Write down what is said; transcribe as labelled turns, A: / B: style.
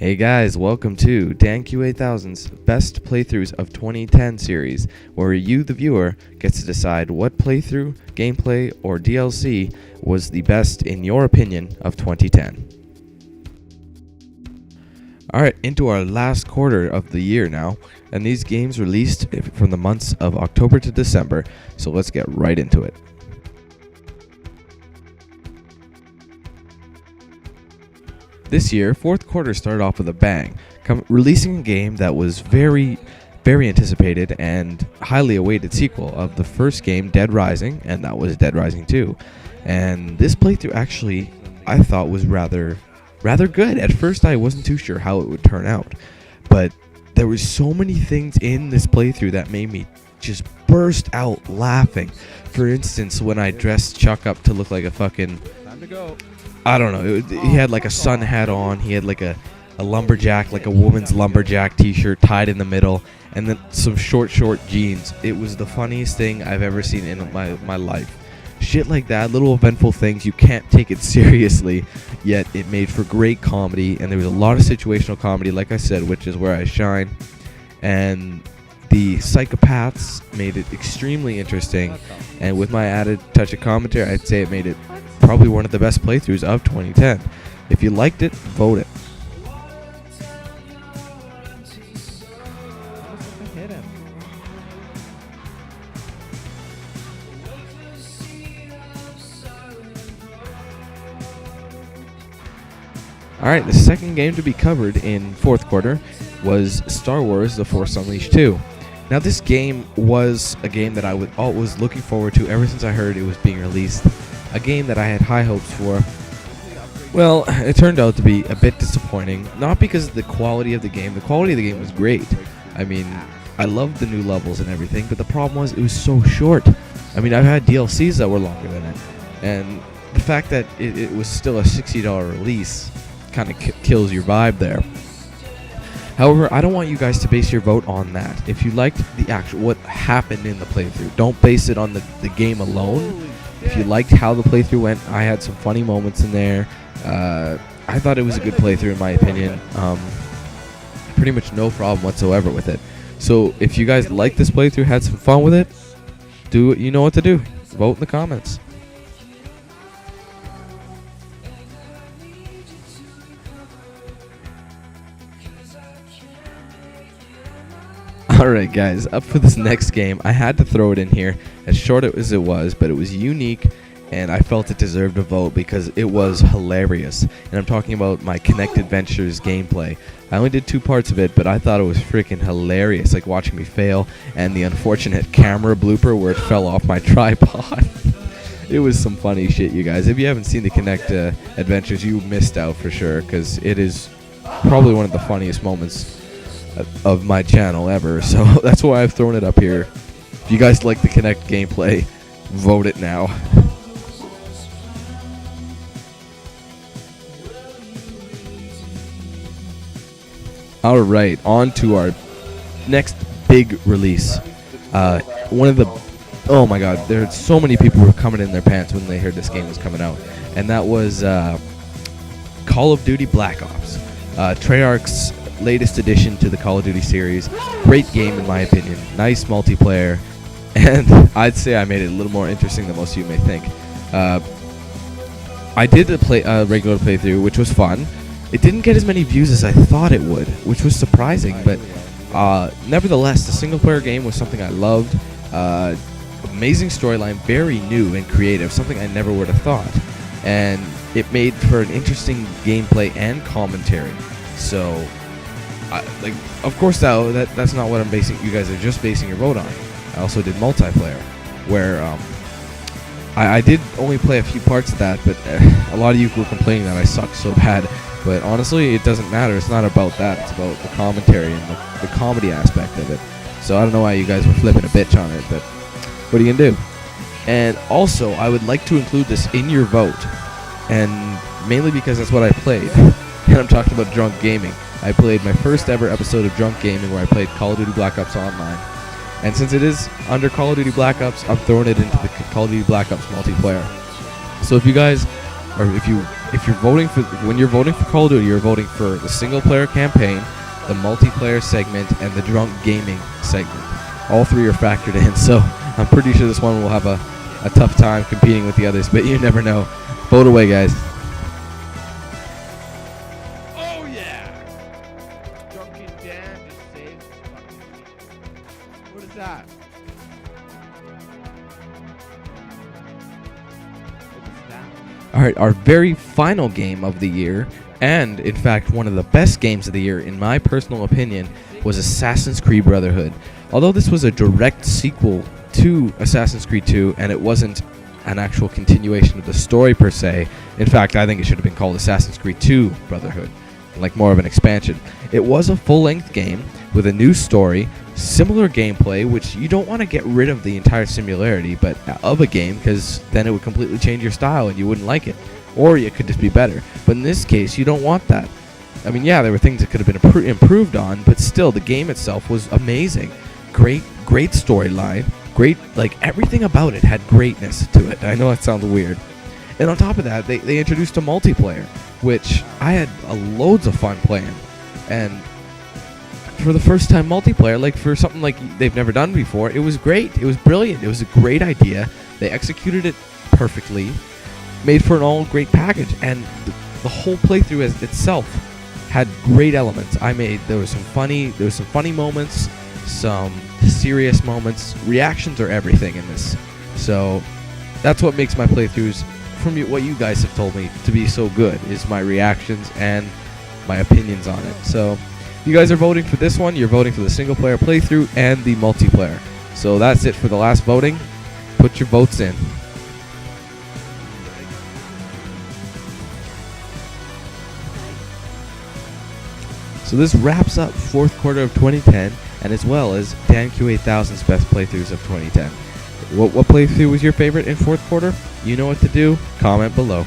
A: Hey guys, welcome to DanQ8000's Best Playthroughs of 2010 series, where you, the viewer, gets to decide what playthrough, gameplay, or DLC was the best in your opinion of 2010. Alright, into our last quarter of the year now, and these games released from the months of October to December, so let's get right into it. This year, fourth quarter started off with a bang, releasing a game that was very anticipated and highly awaited sequel of the first game, Dead Rising, and that was Dead Rising 2. And this playthrough actually, I thought, was rather good. At first, I wasn't too sure how it would turn out, but there was so many things in this playthrough that made me just burst out laughing. For instance, when I dressed Chuck up to look like a fucking... Time to go. I don't know, he had like a sun hat on, he had like a lumberjack, like a woman's lumberjack t-shirt tied in the middle, and then some short jeans. It was the funniest thing I've ever seen in my life. Shit like that, little eventful things, you can't take it seriously, yet it made for great comedy, and there was a lot of situational comedy, like I said, which is where I shine, and the psychopaths made it extremely interesting, and with my added touch of commentary, I'd say it made it probably one of the best playthroughs of 2010. If you liked it, vote it. Alright, the second game to be covered in fourth quarter was Star Wars The Force Unleashed 2. Now this game was a game that I was looking forward to ever since I heard it was being released. A game that I had high hopes for. Well, it turned out to be a bit disappointing, not because of the quality of the game. The quality of the game was great. I mean, I loved the new levels and everything, but the problem was it was so short. I mean, I've had DLCs that were longer than it, and the fact that it was still a $60 release kind of kills your vibe there. However, I don't want you guys to base your vote on that. If you liked the actual what happened in the playthrough, don't base it on the game alone. If you liked how the playthrough went, I had some funny moments in there. I thought it was a good playthrough in my opinion. Pretty much no problem whatsoever with it. So if you guys liked this playthrough, had some fun with it, you know what to do. Vote in the comments. Alright guys, up for this next game. I had to throw it in here, as short as it was, but it was unique, and I felt it deserved a vote because it was hilarious. And I'm talking about my Kinect Adventures gameplay. I only did 2 parts of it, but I thought it was freaking hilarious, like watching me fail, and the unfortunate camera blooper where it fell off my tripod. It was some funny shit, you guys. If you haven't seen the Kinect Adventures, you missed out for sure, because it is probably one of the funniest moments of my channel ever, so that's why I've thrown it up here. If you guys like the Kinect gameplay, vote it now. Alright, on to our next big release. One of the... Oh my god, there are so many people who were coming in their pants when they heard this game was coming out. And that was Call of Duty Black Ops. Treyarch's latest addition to the Call of Duty series. Great game in my opinion. Nice multiplayer, and I'd say I made it a little more interesting than most of you may think. I did a regular playthrough, which was fun. It didn't get as many views as I thought it would, which was surprising, but nevertheless, the single player game was something I loved. Amazing storyline, very new and creative, something I never would have thought, and it made for an interesting gameplay and commentary. So of course, that's not what I'm basing. You guys are just basing your vote on. I also did multiplayer, where I did only play a few parts of that, but a lot of you were complaining that I sucked so bad. But honestly, it doesn't matter. It's not about that. It's about the commentary and the comedy aspect of it. So I don't know why you guys were flipping a bitch on it, but what are you gonna do? And also, I would like to include this in your vote, and mainly because that's what I played. And I'm talking about drunk gaming. I played my first ever episode of Drunk Gaming where I played Call of Duty Black Ops Online. And since it is under Call of Duty Black Ops, I'm throwing it into the Call of Duty Black Ops multiplayer. So if you guys, or if you if you're voting for when you're voting for Call of Duty, you're voting for the single player campaign, the multiplayer segment, and the drunk gaming segment. All three are factored in, so I'm pretty sure this one will have a tough time competing with the others, but you never know. Vote away, guys.
B: Oh yeah! Drunken Dan just saved his fucking team. What is that? What is that?
A: All right, our very final game of the year, and in fact one of the best games of the year in my personal opinion, was Assassin's Creed Brotherhood. Although this was a direct sequel to Assassin's Creed 2, and it wasn't an actual continuation of the story per se. In fact, I think it should have been called Assassin's Creed 2 Brotherhood, like more of an expansion. It was a full-length game with a new story, similar gameplay, which you don't want to get rid of the entire similarity but of a game, because then it would completely change your style and you wouldn't like it, or it could just be better. But in this case, you don't want that. I mean, yeah, there were things that could have been improved on, but still, the game itself was amazing. Great storyline. Great, like, everything about it had greatness to it. I know that sounds weird. And on top of that, they introduced a multiplayer, which I had loads of fun playing. And for the first time multiplayer, like for something like they've never done before, it was great. It was brilliant. It was a great idea. They executed it perfectly, made for an all great package. And the whole playthrough as itself had great elements. There was some funny moments, some serious moments. Reactions are everything in this. So that's what makes my playthroughs, from what you guys have told me, to be so good, is my reactions and my opinions on it. So if you guys are voting for this one, you're voting for the single player playthrough and the multiplayer. So that's it for the last voting. Put your votes in. So this wraps up fourth quarter of 2010, and as well as DanQ8000's best playthroughs of 2010. What playthrough was your favorite in fourth quarter? You know what to do. Comment below.